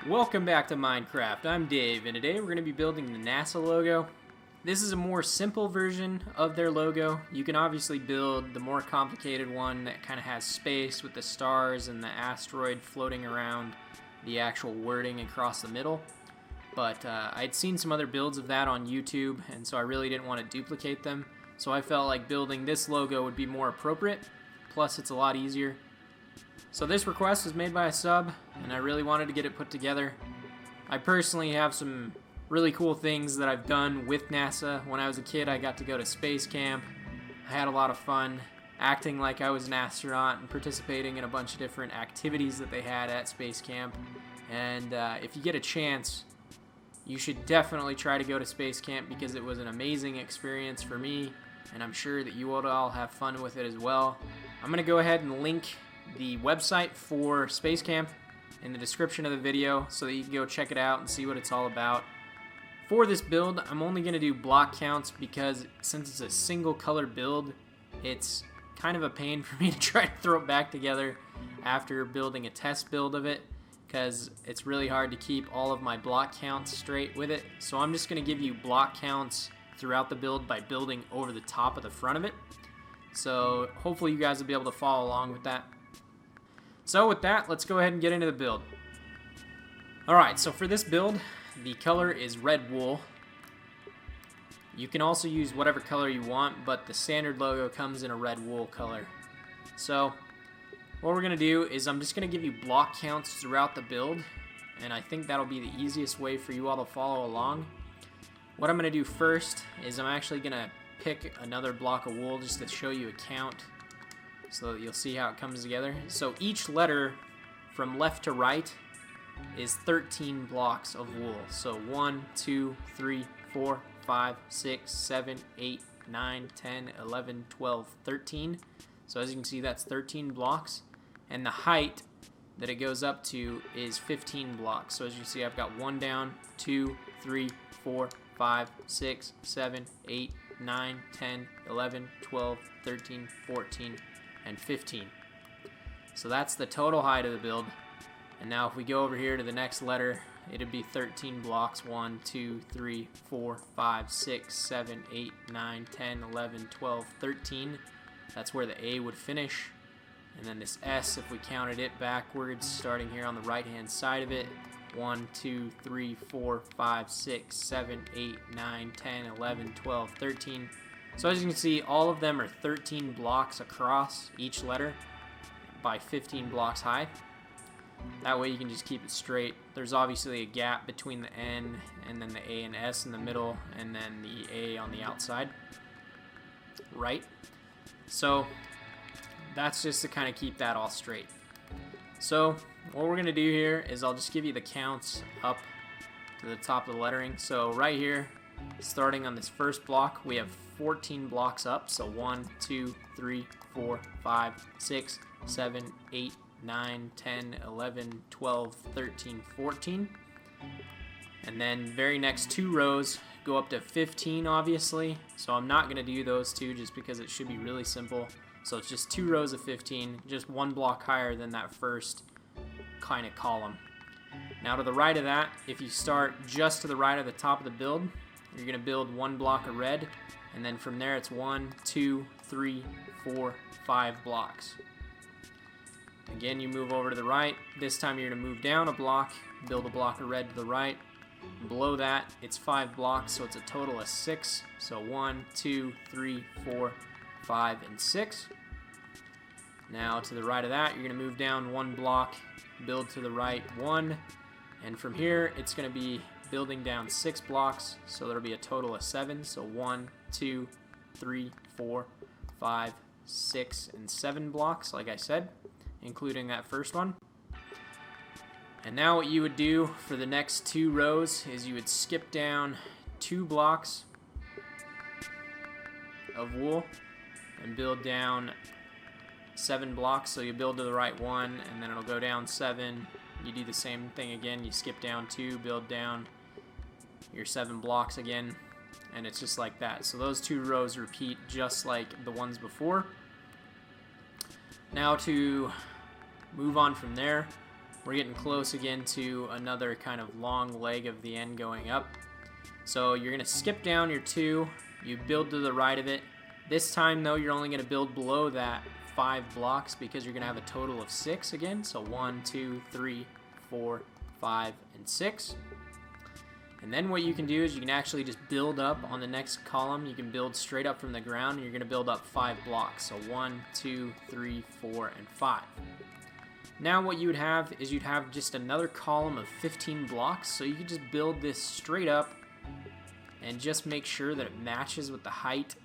Welcome back to Minecraft. I'm Dave, and today we're going to be building the NASA logo. This is a more simple version of their logo. You can obviously build the more complicated one that kind of has space with the stars and the asteroid floating around the actual wording across the middle. But I'd seen some other builds of that on YouTube, and so I really didn't want to duplicate them. So I felt like building this logo would be more appropriate, plus it's a lot easier. So this request was made by a sub, and I really wanted to get it put together. I personally have some really cool things that I've done with NASA. When I was a kid, I got to go to space camp. I had a lot of fun acting like I was an astronaut and participating in a bunch of different activities that they had at space camp. And if you get a chance, you should definitely try to go to space camp because it was an amazing experience for me, and I'm sure that you would all have fun with it as well. I'm going to go ahead and link the website for Space Camp in the description of the video so that you can go check it out and see what it's all about. For this build, I'm only going to do block counts because since it's a single color build, it's kind of a pain for me to try to throw it back together after building a test build of it because it's really hard to keep all of my block counts straight with it. So I'm just going to give you block counts throughout the build by building over the top of the front of it. So hopefully you guys will be able to follow along with that. So with that, let's go ahead and get into the build. Alright, so for this build, the color is red wool. You can also use whatever color you want, but the standard logo comes in a red wool color. So what we're going to do is I'm just going to give you block counts throughout the build, and I think that'll be the easiest way for you all to follow along. What I'm going to do first is I'm actually going to pick another block of wool just to show you a count, so that you'll see how it comes together. So each letter from left to right is 13 blocks of wool. So 1, 2, 3, 4, 5, 6, 7, 8, 9, 10, 11, 12, 13. So as you can see, that's 13 blocks. And the height that it goes up to is 15 blocks. So as you can see, I've got 1 down, 2, 3, 4, 5, 6, 7, 8, 9, 10, 11, 12, 13, 14, and 15. So that's the total height of the build. And now if we go over here to the next letter, it'd be 13 blocks. 1, 2, 3, 4, 5, 6, 7, 8, 9, 10, 11, 12, 13. That's where the A would finish. And then this S, if we counted it backwards, starting here on the right hand side of it, 1, 2, 3, 4, 5, 6, 7, 8, 9, 10, 11, 12, 13. So as you can see, all of them are 13 blocks across each letter by 15 blocks high. That way you can just keep it straight. There's obviously a gap between the N and then the A and S in the middle, and then the A on the outside. Right? So that's just to kind of keep that all straight. So what we're going to do here is I'll just give you the counts up to the top of the lettering. So right here, starting on this first block, we have 14 blocks up. So 1, 2, 3, 4, 5, 6, 7, 8, 9, 10, 11, 12, 13, 14. And then very next 2 rows go up to 15, obviously. So I'm not going to do those 2 just because it should be really simple. So it's just 2 rows of 15, just 1 block higher than that first kind of column. Now to the right of that, if you start just to the right of the top of the build, you're going to build 1 block of red, and then from there it's 1, 2, 3, 4, 5 blocks. Again, you move over to the right. This time you're going to move down a block, build a block of red to the right. Below that, it's 5 blocks, so it's a total of 6. So 1, 2, 3, 4, 5, and 6. Now to the right of that, you're going to move down 1 block, build to the right 1, and from here it's going to be building down 6 blocks, so there'll be a total of 7. So 1, 2, 3, 4, 5, 6, and 7 blocks, like I said, including that first one. And now what you would do for the next 2 rows is you would skip down 2 blocks of wool and build down 7 blocks. So you build to the right 1, and then it'll go down 7. You do the same thing again. You skip down 2, build down your 7 blocks again, and it's just like that. So those 2 rows repeat just like the ones before. Now to move on from there, we're getting close again to another kind of long leg of the end going up. So you're going to skip down your 2, you build to the right of it. This time though, you're only going to build below that 5 blocks because you're going to have a total of 6 again. So 1, 2, 3, 4, 5, and 6. And then what you can do is you can actually just build up on the next column. You can build straight up from the ground, and you're going to build up 5 blocks. So 1, 2, 3, 4, and 5. Now what you would have is you'd have just another column of 15 blocks. So you can just build this straight up and just make sure that it matches with the height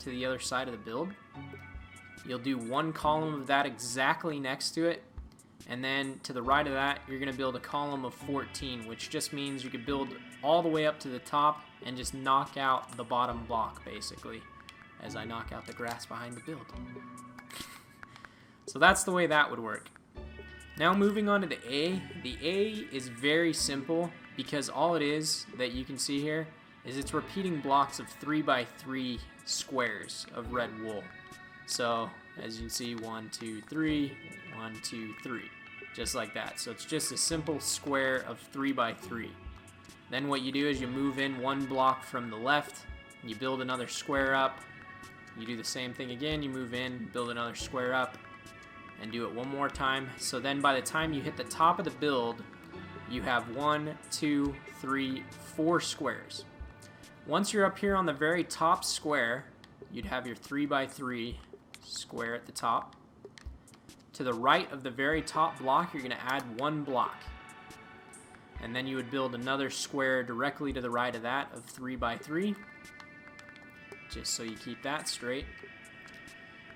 to the other side of the build. You'll do 1 column of that exactly next to it. And then to the right of that, you're going to build a column of 14, which just means you could build all the way up to the top and just knock out the bottom block, basically, as I knock out the grass behind the build. So that's the way that would work. Now moving on to the A. The A is very simple because all it is that you can see here is it's repeating blocks of 3x3 squares of red wool. So as you can see, 1, 2, 3, 1, 2, 3, just like that. So it's just a simple square of 3x3. Then what you do is you move in 1 block from the left, you build another square up, you do the same thing again, you move in, build another square up, and do it 1 more time. So then by the time you hit the top of the build, you have 1, 2, 3, 4 squares. Once you're up here on the very top square, you'd have your 3x3 square at the top. To the right of the very top block, you're going to add 1 block. And then you would build another square directly to the right of that of 3x3, just so you keep that straight.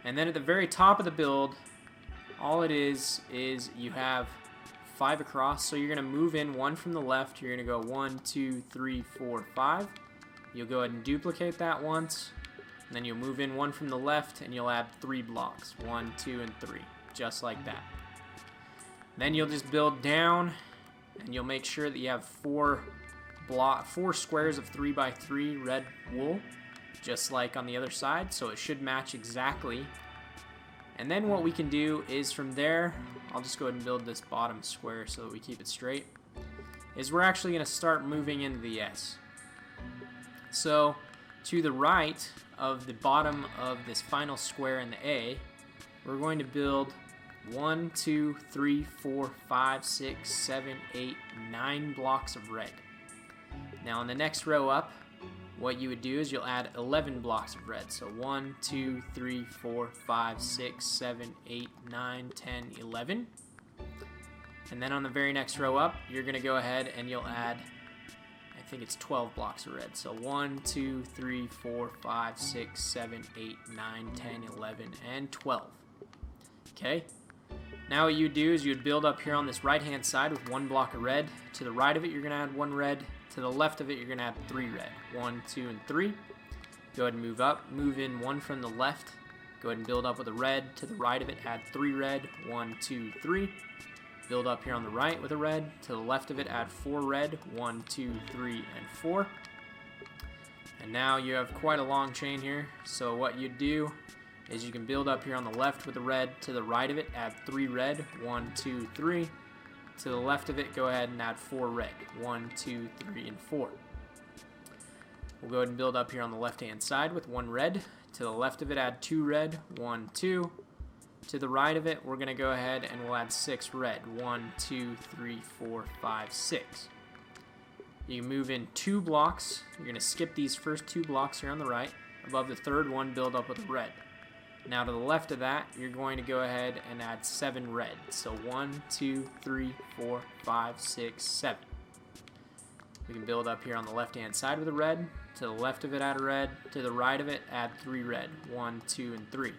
And then at the very top of the build, all it is you have 5 across. So you're going to move in 1 from the left. You're going to go 1, 2, 3, 4, 5. You'll go ahead and duplicate that once. And then you'll move in 1 from the left, and you'll add 3 blocks. 1, 2, and 3. Just like that. Then you'll just build down, and you'll make sure that you have 4 squares of 3x3 red wool, just like on the other side, so it should match exactly. And then what we can do is from there, I'll just go ahead and build this bottom square so that we keep it straight, is we're actually going to start moving into the S. So to the right of the bottom of this final square in the A, we're going to build 1, 2, 3, 4, 5, 6, 7, 8, 9 blocks of red. Now in the next row up, what you would do is you'll add 11 blocks of red. So 1, 2, 3, 4, 5, 6, 7, 8, 9, 10, 11. And then on the very next row up, you're going to go ahead and you'll add, I think it's 12 blocks of red. So 1, 2, 3, 4, 5, 6, 7, 8, 9, 10, 11, and 12. Okay? Now what you would do is you would build up here on this right-hand side with 1 block of red. To the right of it, you're going to add 1 red. To the left of it, you're going to add 3 red. 1, 2, and 3. Go ahead and move up. Move in 1 from the left. Go ahead and build up with a red. To the right of it, add 3 red. 1, 2, 3. Build up here on the right with a red. To the left of it, add 4 red. 1, 2, 3, and 4. And now you have quite a long chain here. So what you do is you can build up here on the left with a red. To the right of it, add 3 red. 1, 2, 3. To the left of it, go ahead and add 4 red. 1, 2, 3, and 4. We'll go ahead and build up here on the left-hand side with 1 red. To the left of it, add 2 red. 1, 2. To the right of it, we're going to go ahead and we'll add 6 red. 1, 2, 3, 4, 5, 6. You move in 2 blocks. You're going to skip these first 2 blocks here on the right. Above the third one, build up with a red. Now to the left of that, you're going to go ahead and add 7 red. So 1, 2, 3, 4, 5, 6, 7. We can build up here on the left-hand side with a red. To the left of it, add a red. To the right of it, add 3 red. 1, 2, and 3.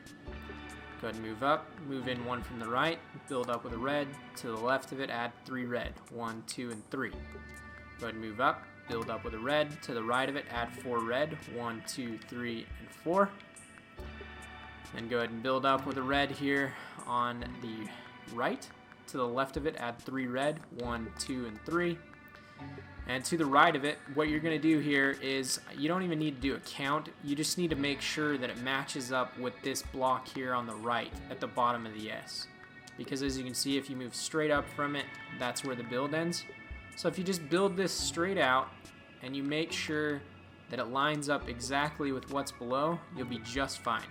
Go ahead and move up. Move in 1 from the right. Build up with a red. To the left of it, add 3 red. 1, 2, and 3. Go ahead and move up. Build up with a red. To the right of it, add 4 red. 1, 2, 3, and 4. Then go ahead and build up with a red here on the right. To the left of it, add 3 red. 1, 2, and 3. And to the right of it, what you're going to do here is you don't even need to do a count. You just need to make sure that it matches up with this block here on the right at the bottom of the S. Because as you can see, if you move straight up from it, that's where the build ends. So if you just build this straight out and you make sure that it lines up exactly with what's below, you'll be just fine.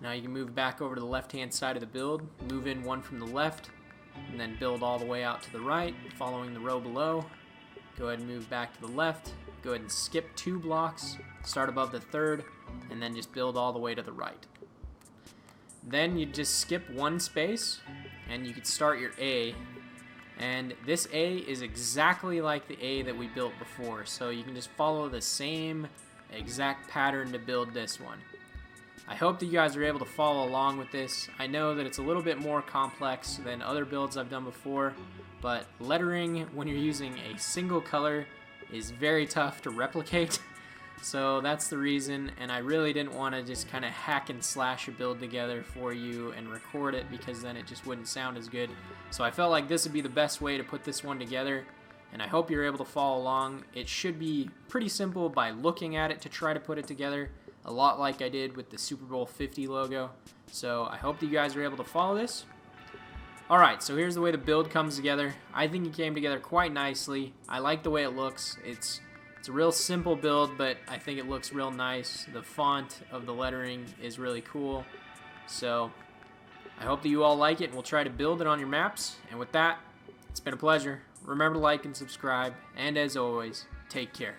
Now you can move back over to the left-hand side of the build, move in one from the left, and then build all the way out to the right, following the row below. Go ahead and move back to the left, go ahead and skip 2 blocks, start above the third, and then just build all the way to the right. Then you just skip 1 space, and you could start your A. And this A is exactly like the A that we built before, so you can just follow the same exact pattern to build this one. I hope that you guys are able to follow along with this. I know that it's a little bit more complex than other builds I've done before, but lettering when you're using a single color is very tough to replicate. So that's the reason, and I really didn't want to just kind of hack and slash a build together for you and record it, because then it just wouldn't sound as good. So I felt like this would be the best way to put this one together, and I hope you're able to follow along. It should be pretty simple by looking at it to try to put it together, a lot like I did with the Super Bowl 50 logo. So I hope that you guys are able to follow this. Alright, so here's the way the build comes together. I think it came together quite nicely. I like the way it looks. It's a real simple build, but I think it looks real nice. The font of the lettering is really cool. So I hope that you all like it, and we'll try to build it on your maps. And with that, it's been a pleasure. Remember to like and subscribe, and as always, take care.